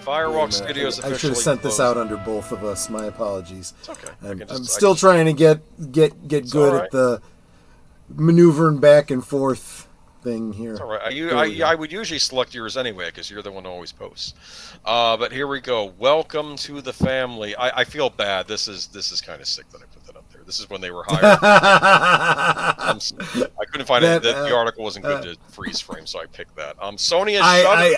Firewalk Studios officially I should have sent closed. this out under both of us. My apologies. It's okay. I'm still trying to get good at the maneuvering back and forth thing here. It's all right. I would usually select yours anyway because you're the one who always posts. But here we go. Welcome to the family. I feel bad. This is kind of sick that I put that up there. This is when they were hired. I couldn't find it. The article wasn't good to freeze frame, so I picked that. Sony is shuttered.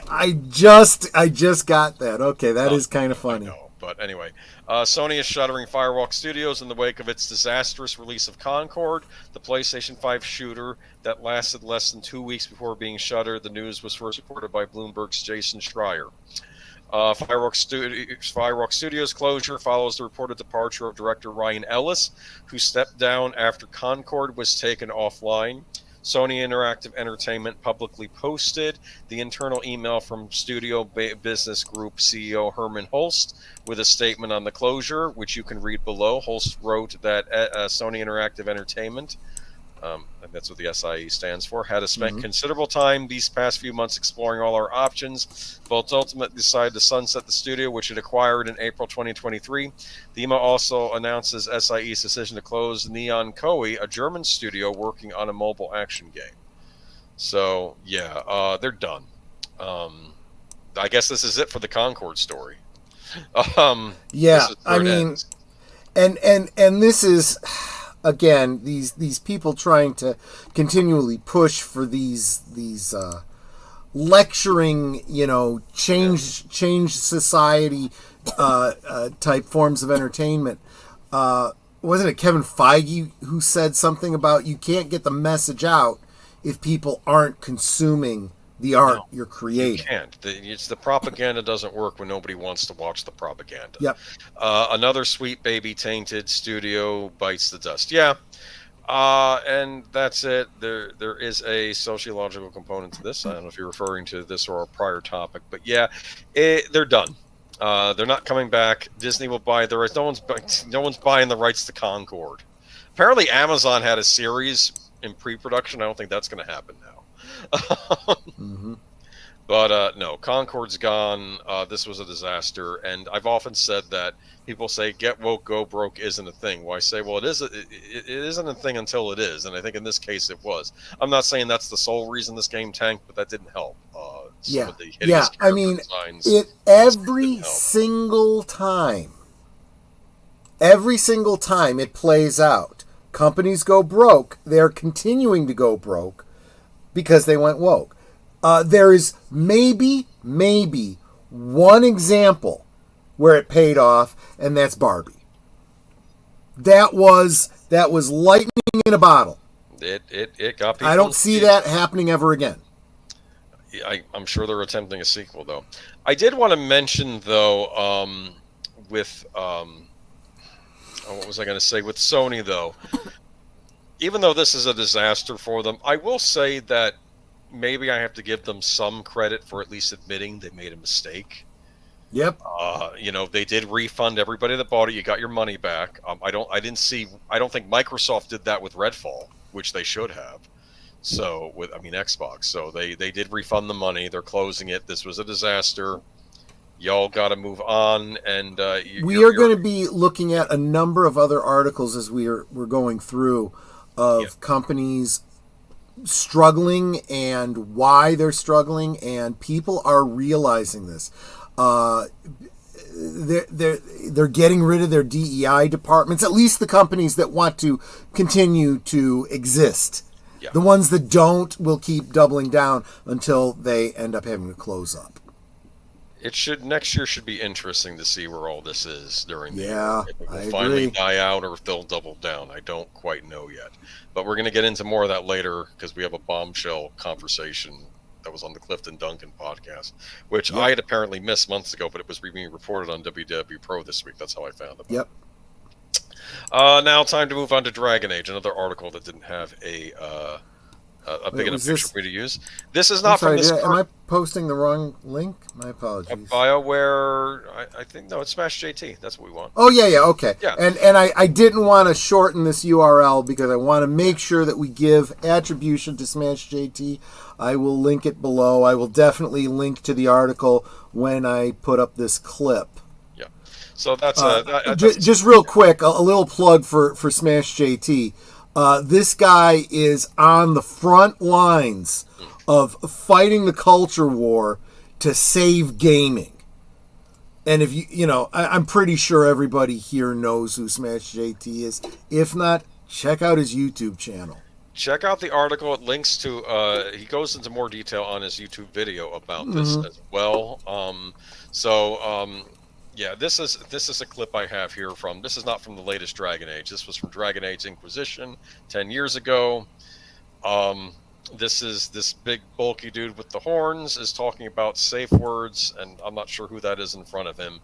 I just got that. Okay, that is kind of funny. I know, but anyway, Sony is shuttering Firewalk Studios in the wake of its disastrous release of Concord, the PlayStation 5 shooter that lasted less than 2 weeks before being shuttered. The news was first reported by Bloomberg's Jason Schreier. Firewalk Studios closure follows the reported departure of director Ryan Ellis, who stepped down after Concord was taken offline. Sony Interactive Entertainment publicly posted the internal email from Studio Business Group CEO Herman Holst with a statement on the closure, which you can read below. Holst wrote that Sony Interactive Entertainment, and that's what the SIE stands for, had spent considerable time these past few months exploring all our options, but ultimately decided to sunset the studio, which it acquired in April 2023. The email also announces SIE's decision to close Neon Koei, a German studio working on a mobile action game. So, yeah, they're done. I guess this is it for the Concord story. Yeah, I mean, and this is... Again, these people trying to continually push for these lecturing, change society type forms of entertainment. Wasn't it Kevin Feige who said something about you can't get the message out if people aren't consuming the art you're creating? You can't. It's the propaganda doesn't work when nobody wants to watch the propaganda. Yep. Another sweet baby tainted studio bites the dust. Yeah. And that's it. There is a sociological component to this. I don't know if you're referring to this or a prior topic, but yeah, they're done. They're not coming back. Disney will buy the rights. No one's buying the rights to Concord. Apparently, Amazon had a series in pre-production. I don't think that's going to happen now. But no, Concord's gone. This was a disaster, and I've often said that people say "get woke, go broke" isn't a thing. Well, I say, well, it isn't a thing until it is, and I think in this case it was. I'm not saying that's the sole reason this game tanked, but that didn't help. I mean, every single time it plays out, companies go broke. They're continuing to go broke because they went woke. There is maybe one example where it paid off, and that's Barbie. That was lightning in a bottle. It got people. I don't see that happening ever again. I'm sure they're attempting a sequel, though. I did want to mention, though, with what was I going to say? With Sony, though, even though this is a disaster for them, I will say that maybe I have to give them some credit for at least admitting they made a mistake. Yep. They did refund everybody that bought it. You got your money back. I don't think Microsoft did that with Redfall, which they should have. So Xbox. So they did refund the money. They're closing it. This was a disaster. Y'all got to move on. And we are going to be looking at a number of other articles as we're going through of companies struggling and why they're struggling, and people are realizing this. They're getting rid of their DEI departments, at least the companies that want to continue to exist. Yeah. The ones that don't will keep doubling down until they end up having to close up. Next year should be interesting to see where all this is during the year. If it will finally die out or if they'll double down. I don't quite know yet. But we're going to get into more of that later because we have a bombshell conversation that was on the Clifton Duncan podcast, which I had apparently missed months ago, but it was being reported on WW Pro this week. That's how I found it. Yep. Now time to move on to Dragon Age, another article that didn't have a big enough picture for me to use. This is not from this. posting the wrong link? My apologies. BioWare, I think, no, it's Smash JT. That's what we want. Oh, yeah, okay. Yeah. And I didn't want to shorten this URL because I want to make sure that we give attribution to Smash JT. I will link it below. I will definitely link to the article when I put up this clip. Yeah. So that's just real quick, a little plug for Smash JT. This guy is on the front lines of fighting the culture war to save gaming. And if I'm pretty sure everybody here knows who Smash JT is. If not, check out his YouTube channel. Check out the article. It links to, he goes into more detail on his YouTube video about this as well. Yeah, this is a clip I have here from, this is not from the latest Dragon Age. This was from Dragon Age Inquisition 10 years ago. This big bulky dude with the horns is talking about safe words, and I'm not sure who that is in front of him.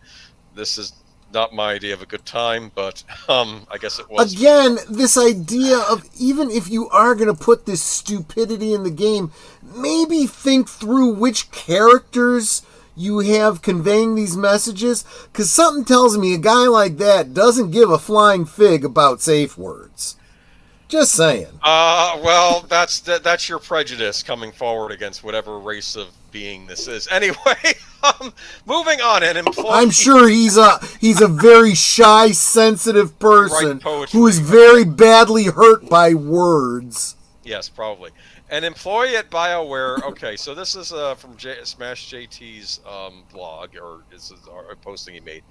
This is not my idea of a good time, but I guess it was. Again, this idea of, even if you are going to put this stupidity in the game, maybe think through which characters you have conveying these messages, because something tells me a guy like that doesn't give a flying fig about safe words. Just saying. Well, that's your prejudice coming forward against whatever race of being this is. Anyway, moving on. An employee. I'm sure he's a very shy, sensitive person who is very badly hurt by words. Yes, probably. An employee at BioWare. Okay, so this is from Smash JT's blog, or this is a posting he made,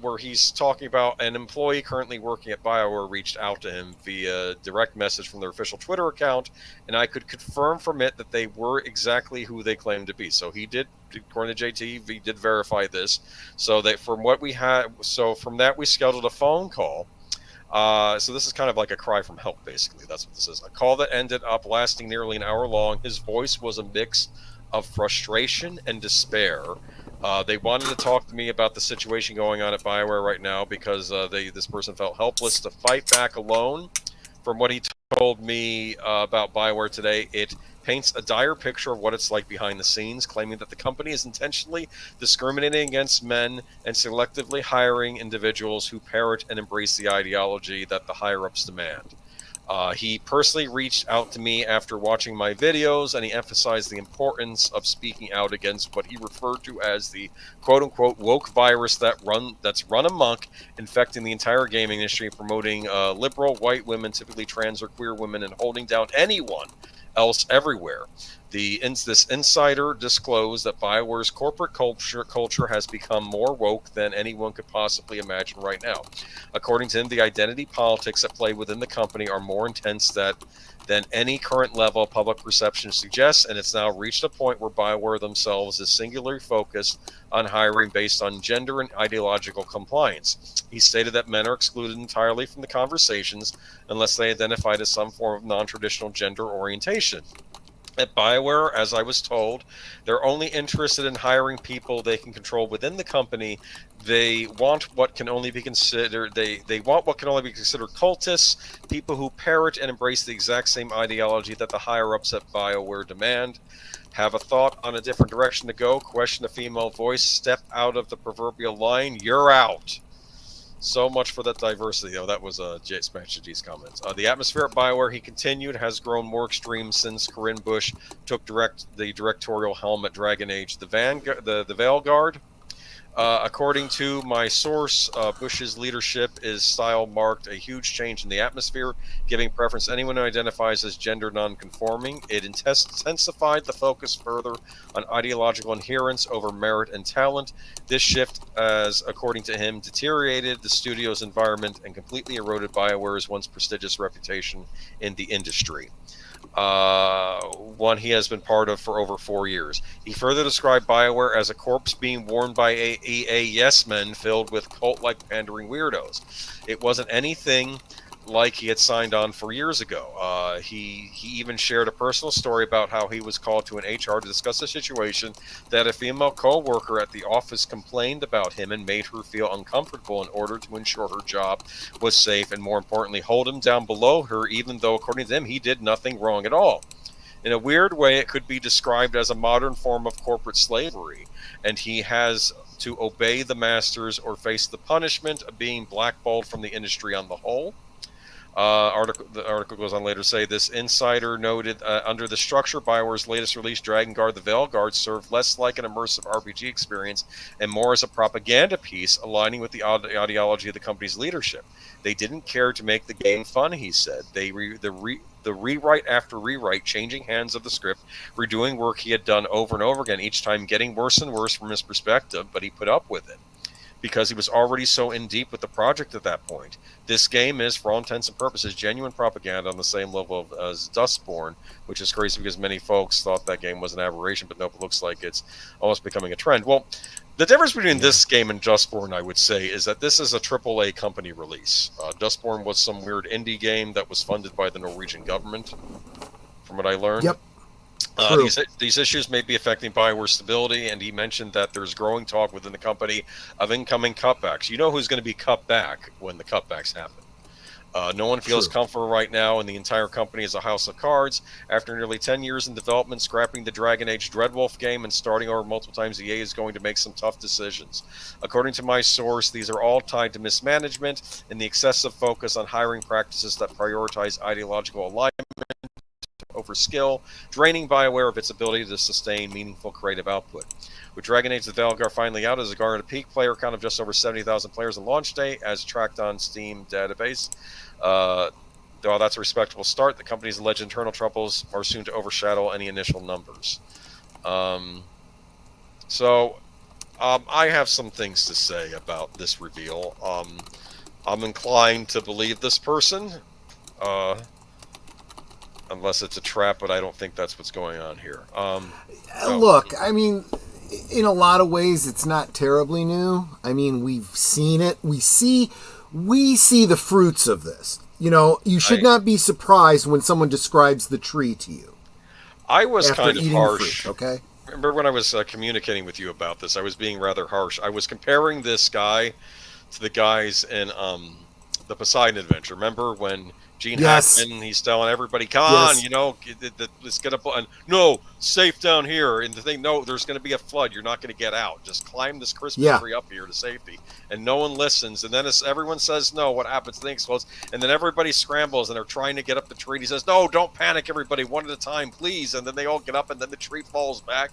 where he's talking about an employee currently working at BioWare reached out to him via direct message from their official Twitter account, and I could confirm from it that they were exactly who they claimed to be. So he did, according to JT, he did verify this. So that from what we had, so from that we scheduled a phone call. So this is kind of like a cry from help, basically. That's what this is. A call that ended up lasting nearly an hour long. His voice was a mix of frustration and despair. They wanted to talk to me about the situation going on at BioWare right now because this person felt helpless to fight back alone. From what he told me about BioWare today, it paints a dire picture of what it's like behind the scenes, claiming that the company is intentionally discriminating against men and selectively hiring individuals who parrot and embrace the ideology that the higher-ups demand. He personally reached out to me after watching my videos, and he emphasized the importance of speaking out against what he referred to as the quote-unquote woke virus that's run amok, infecting the entire gaming industry, promoting liberal white women, typically trans or queer women, and holding down anyone else everywhere. This insider disclosed that BioWare's corporate culture has become more woke than anyone could possibly imagine right now. According to him, the identity politics at play within the company are more intense than any current level of public perception suggests, and it's now reached a point where BioWare themselves is singularly focused on hiring based on gender and ideological compliance. He stated that men are excluded entirely from the conversations unless they identified as some form of non-traditional gender orientation. At BioWare, as I was told, they're only interested in hiring people they can control within the company. They want what can only be considered cultists, people who parrot and embrace the exact same ideology that the higher-ups at BioWare demand. Have a thought on a different direction to go, question a female voice, step out of the proverbial line, you're out. So much for that diversity. That was Smash JT's comments. The atmosphere at BioWare, he continued, has grown more extreme since Corinne Bush took the directorial helm at Dragon Age. The Veilguard. According to my source, Bush's leadership is style marked a huge change in the atmosphere, giving preference to anyone who identifies as gender non-conforming. It intensified the focus further on ideological adherence over merit and talent. This shift, as according to him, deteriorated the studio's environment and completely eroded BioWare's once prestigious reputation in the industry. One he has been part of for over 4 years. He further described BioWare as a corpse being worn by EA yes-men filled with cult-like pandering weirdos. It wasn't anything like he had signed on for years ago. He even shared a personal story about how he was called to an HR to discuss a situation that a female co-worker at the office complained about him and made her feel uncomfortable in order to ensure her job was safe and, more importantly, hold him down below her, even though, according to him, he did nothing wrong at all. In a weird way, it could be described as a modern form of corporate slavery, and he has to obey the masters or face the punishment of being blackballed from the industry on the whole. The article goes on later to say this insider noted under the structure, BioWare's latest release, Dragon Guard: The Veil Guard, served less like an immersive RPG experience and more as a propaganda piece, aligning with the ideology of the company's leadership. They didn't care to make the game fun, he said. The rewrite after rewrite, changing hands of the script, redoing work he had done over and over again, each time getting worse and worse from his perspective, but he put up with it because he was already so in deep with the project at that point. This game is, for all intents and purposes, genuine propaganda on the same level as Dustborn, which is crazy because many folks thought that game was an aberration, but nope, it looks like it's almost becoming a trend. Well, the difference between this game and Dustborn, I would say, is that this is a AAA company release. Dustborn was some weird indie game that was funded by the Norwegian government, from what I learned. Yep. These issues may be affecting BioWare's stability, and he mentioned that there's growing talk within the company of incoming cutbacks. You know who's going to be cut back when the cutbacks happen. No one feels comfortable right now, and the entire company is a house of cards. After nearly 10 years in development, scrapping the Dragon Age Dreadwolf game and starting over multiple times, EA is going to make some tough decisions. According to my source, these are all tied to mismanagement and the excessive focus on hiring practices that prioritize ideological alignment over skill, draining BioWare of its ability to sustain meaningful creative output. With Dragon Age: The Veil Guard finally out, as a garnered a peak player count of just over 70,000 players on launch day, as tracked on Steam database. While that's a respectable start, the company's alleged internal troubles are soon to overshadow any initial numbers. I have some things to say about this reveal. I'm inclined to believe this person. Unless it's a trap, but I don't think that's what's going on here. Look, I mean, in a lot of ways, it's not terribly new. I mean, we've seen it. We see the fruits of this. You know, you should not be surprised when someone describes the tree to you. I was kind of harsh. Fruit, okay. Remember when I was communicating with you about this? I was being rather harsh. I was comparing this guy to the guys in the Poseidon Adventure. Remember when Gene Hackman, he's telling everybody, come on, you know, it's going to, no, safe down here. And the thing, no, there's going to be a flood. You're not going to get out. Just climb this Christmas tree up here to safety. And no one listens. And then as everyone says no, what happens? The thing explodes. And then everybody scrambles and they're trying to get up the tree. And he says, no, don't panic, everybody, one at a time, please. And then they all get up and then the tree falls back.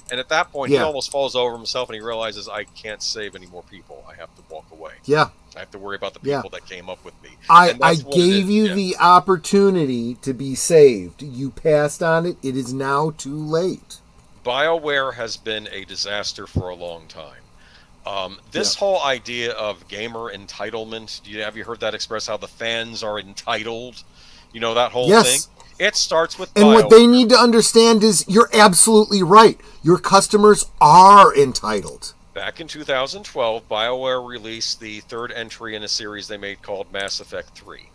And at that point, he almost falls over himself and he realizes, I can't save any more people. I have to walk away. Yeah. I have to worry about the people that came up with me. I gave you the opportunity to be saved. You passed on it. It is now too late. BioWare has been a disaster for a long time. This whole idea of gamer entitlement, have you heard that expressed, how the fans are entitled? You know, that whole thing? It starts with BioWare. What they need to understand is you're absolutely right. Your customers are entitled. Back in 2012, BioWare released the third entry in a series they made called Mass Effect 3.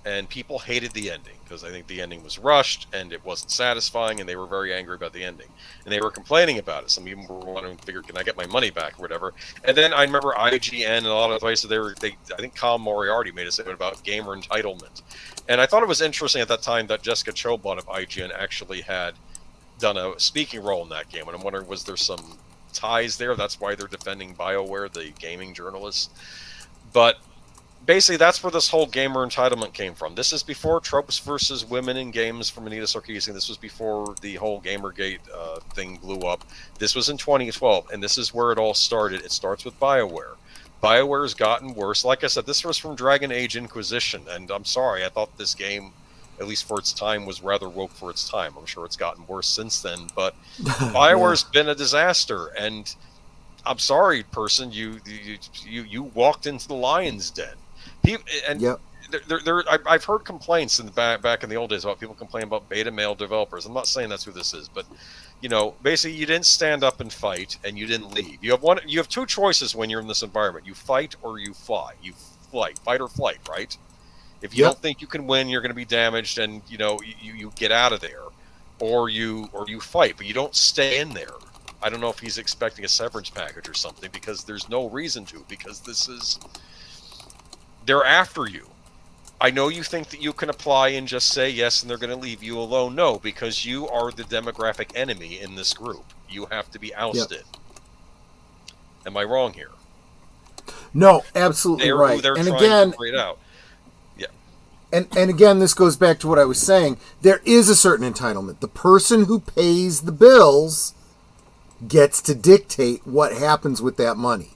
And people hated the ending because I think the ending was rushed and it wasn't satisfying, and they were very angry about the ending. And they were complaining about it. Some people were wanting to figure, can I get my money back or whatever? And then I remember IGN and a lot of places, I think Colin Moriarty made a statement about gamer entitlement. And I thought it was interesting at that time that Jessica Chobot of IGN actually had done a speaking role in that game. And I'm wondering, was there some ties there? That's why they're defending BioWare, the gaming journalists. But basically, that's where this whole gamer entitlement came from. This is before Tropes versus Women in Games from Anita Sarkeesian. This was before the whole Gamergate thing blew up. This was in 2012, and this is where it all started. It starts with BioWare. BioWare has gotten worse. Like I said, this was from Dragon Age Inquisition, and I'm sorry, I thought this game, at least for its time, was rather woke for its time. I'm sure it's gotten worse since then, but BioWare's been a disaster, and I'm sorry, person, you walked into the lion's den. I've heard complaints in the back in the old days about people complaining about beta male developers. I'm not saying that's who this is, but you know, basically, you didn't stand up and fight, and you didn't leave. You have two choices when you're in this environment: you fight or you fly. You fight or flight, right? If you don't think you can win, you're going to be damaged, and you know you get out of there, or you fight, but you don't stay in there. I don't know if he's expecting a severance package or something, because there's no reason to, because they're after you. I know you think that you can apply and just say yes and they're going to leave you alone. No, because you are the demographic enemy in this group. You have to be ousted. Yep. Am I wrong here? No, absolutely right. They're and trying again, to breed out. Yeah. And again, this goes back to what I was saying. There is a certain entitlement. The person who pays the bills gets to dictate what happens with that money.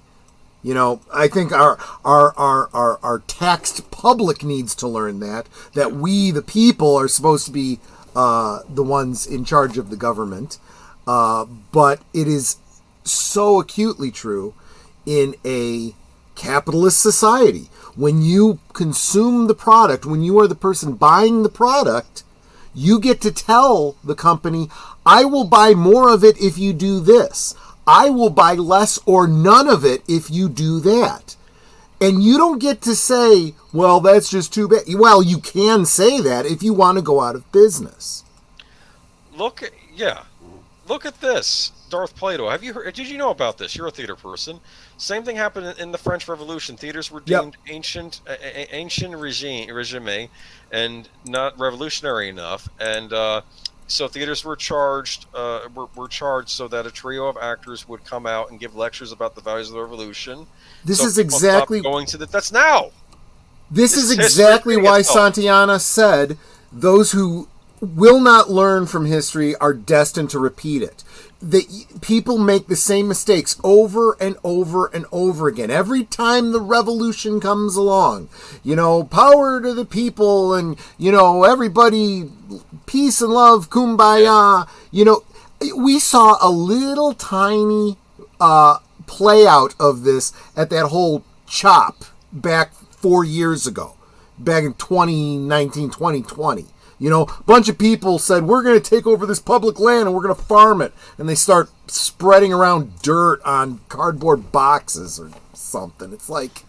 You know, I think our taxed public needs to learn that we, the people, are supposed to be the ones in charge of the government. But it is so acutely true in a capitalist society. When you consume the product, when you are the person buying the product, you get to tell the company, I will buy more of it if you do this. I will buy less or none of it if you do that. And you don't get to say, well, that's just too bad. Well, you can say that if you want to go out of business. Look at this. Darth Plato. Have you heard? Did you know about this? You're a theater person. Same thing happened in the French Revolution. Theaters were deemed ancient regime and not revolutionary enough. And so theaters were charged so that a trio of actors would come out and give lectures about the values of the revolution. This is exactly going to that's now. This is exactly why Santayana said those who will not learn from history are destined to repeat it. People make the same mistakes over and over and over again. Every time the revolution comes along, you know, power to the people and, you know, everybody, peace and love, kumbaya. You know, we saw a little tiny play out of this at that whole CHOP back 4 years ago, back in 2019, 2020. You know, a bunch of people said, we're going to take over this public land and we're going to farm it. And they start spreading around dirt on cardboard boxes or something. It's like,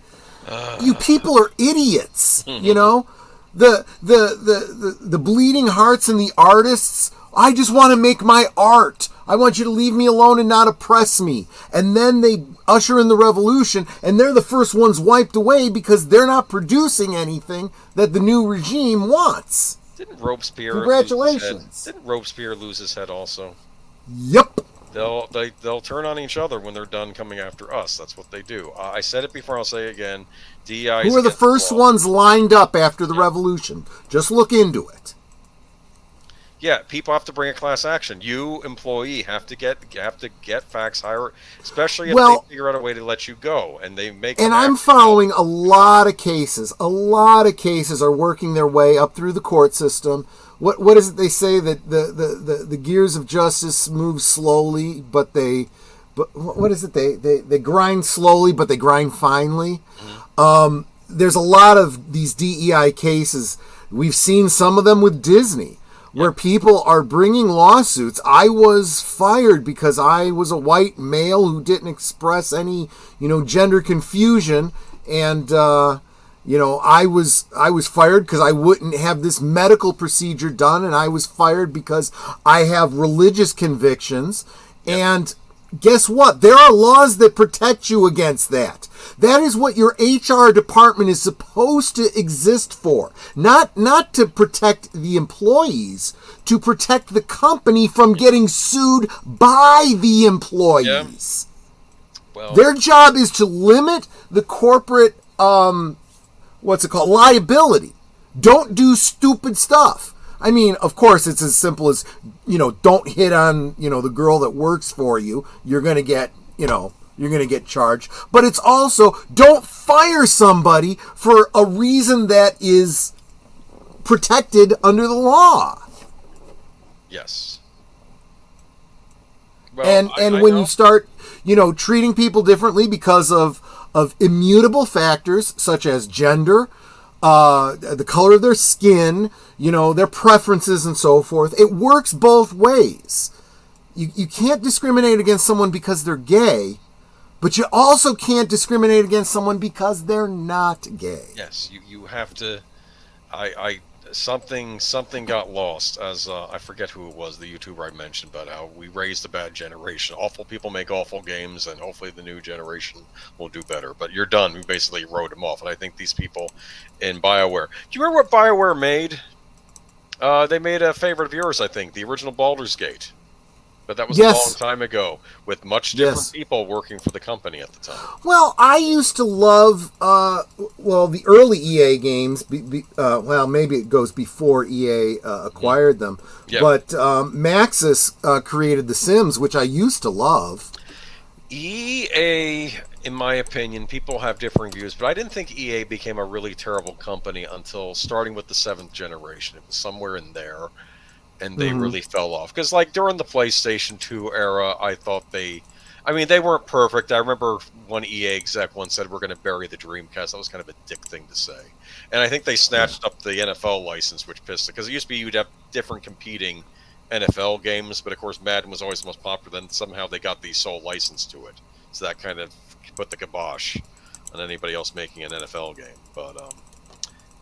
you people are idiots, you know? The bleeding hearts and the artists, I just want to make my art. I want you to leave me alone and not oppress me. And then they usher in the revolution, and they're the first ones wiped away because they're not producing anything that the new regime wants. Didn't Robespierre? Congratulations. Didn't Robespierre lose his head also? Yep. They'll turn on each other when they're done coming after us. That's what they do. I said it before. I'll say it again. DEI. Who are the first ones lined up after the revolution? Just look into it. Yeah, people have to bring a class action. You, employee, have to get facts higher, especially if they figure out a way to let you go and they make. And I'm following a lot of cases. A lot of cases are working their way up through the court system. What is it they say, that the gears of justice move slowly, but what is it they grind slowly, but they grind finely. Mm-hmm. There's a lot of these DEI cases. We've seen some of them with Disney, where people are bringing lawsuits. I was fired because I was a white male who didn't express any, gender confusion, and I was fired because I wouldn't have this medical procedure done, and I was fired because I have religious convictions. And guess what? There are laws that protect you against that. That is what your HR department is supposed to exist for. Not to protect the employees, to protect the company from getting sued by the employees. Yeah. Well, their job is to limit the corporate, liability. Don't do stupid stuff. I mean, of course, it's as simple as, don't hit on, the girl that works for you. You're going to get, you're going to get charged. But it's also, don't fire somebody for a reason that is protected under the law. Yes. Well, and when you start, treating people differently because of immutable factors such as gender, the color of their skin, their preferences and so forth, it works both ways. You can't discriminate against someone because they're gay, but you also can't discriminate against someone because they're not gay. Yes, you have to. something got lost, as I forget who it was, the YouTuber I mentioned, about how we raised a bad generation. Awful people make awful games, and hopefully the new generation will do better. But you're done. We basically wrote them off, and I think these people in BioWare. Do you remember what BioWare made? They made a favorite of yours, I think, the original Baldur's Gate. But that was a long time ago, with much different people working for the company at the time. Well, I used to love, the early EA games. Well, maybe it goes before EA acquired them. Yeah. But Maxis created The Sims, which I used to love. EA, in my opinion, people have differing views, but I didn't think EA became a really terrible company until starting with the 7th generation. It was somewhere in there. And they really fell off. Because, like, during the PlayStation 2 era, I thought they weren't perfect. I remember one EA exec once said, we're going to bury the Dreamcast. That was kind of a dick thing to say. And I think they snatched up the NFL license, which pissed it. Because it used to be you'd have different competing NFL games, but of course Madden was always the most popular. Then somehow they got the sole license to it. So that kind of put the kibosh on anybody else making an NFL game. But,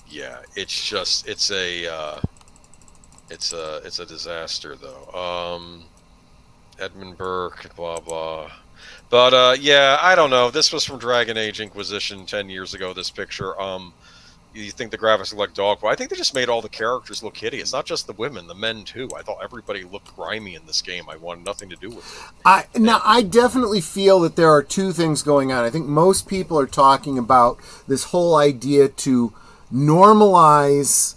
yeah, it's a disaster, though. Edmund Burke, blah, blah. But, yeah, I don't know. This was from Dragon Age Inquisition 10 years ago, this picture. You think the graphics look like dog, but I think they just made all the characters look hideous. Not just the women, the men, too. I thought everybody looked grimy in this game. I wanted nothing to do with it. I definitely feel that there are two things going on. I think most people are talking about this whole idea to normalize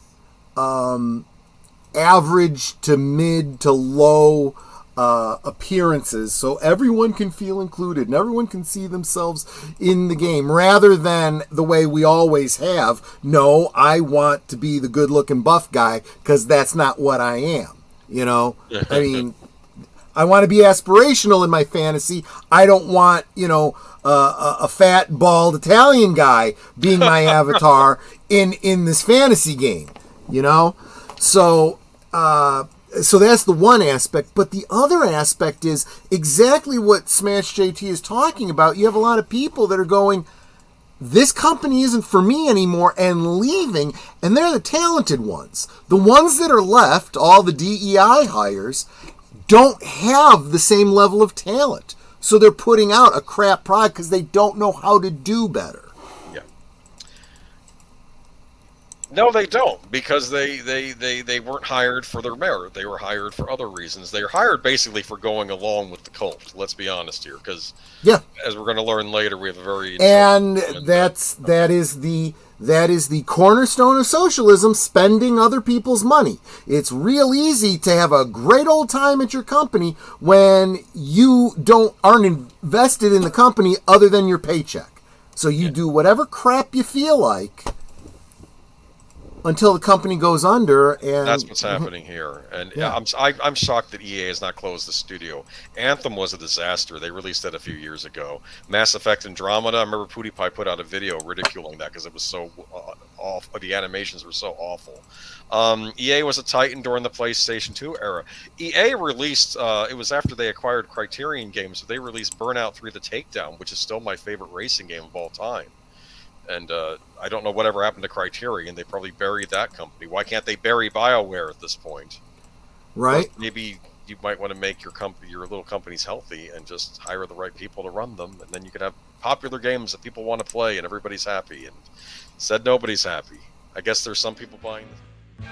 average to mid to low appearances, so everyone can feel included and everyone can see themselves in the game, rather than the way we always have. No, I want to be the good-looking buff guy because that's not what I am. You know, I mean, I want to be aspirational in my fantasy. I don't want, a fat, bald Italian guy being my avatar in this fantasy game. So that's the one aspect. But the other aspect is exactly what Smash JT is talking about. You have a lot of people that are going, this company isn't for me anymore, and leaving, and they're the talented ones. The ones that are left, all the DEI hires, don't have the same level of talent. So they're putting out a crap product because they don't know how to do better. No, they don't, because they weren't hired for their merit. They were hired for other reasons. They were hired basically for going along with the cult. Let's be honest here, because as we're going to learn later, we have a very that is the cornerstone of socialism: spending other people's money. It's real easy to have a great old time at your company when you aren't invested in the company other than your paycheck. So you do whatever crap you feel like until the company goes under, and that's what's happening here. And I'm shocked that EA has not closed the studio. Anthem was a disaster. They released that a few years ago. Mass Effect Andromeda, I remember PewDiePie put out a video ridiculing that because it was so awful. The animations were so awful. EA was a titan during the PlayStation 2 era. EA released, it was after they acquired Criterion Games, so they released Burnout 3: The Takedown, which is still my favorite racing game of all time. And I don't know whatever happened to Criterion. They probably buried that company. Why can't they bury BioWare at this point? Right. Or maybe you might want to make your little companies healthy and just hire the right people to run them, and then you could have popular games that people want to play and everybody's happy. And said nobody's happy. I guess there's some people buying them.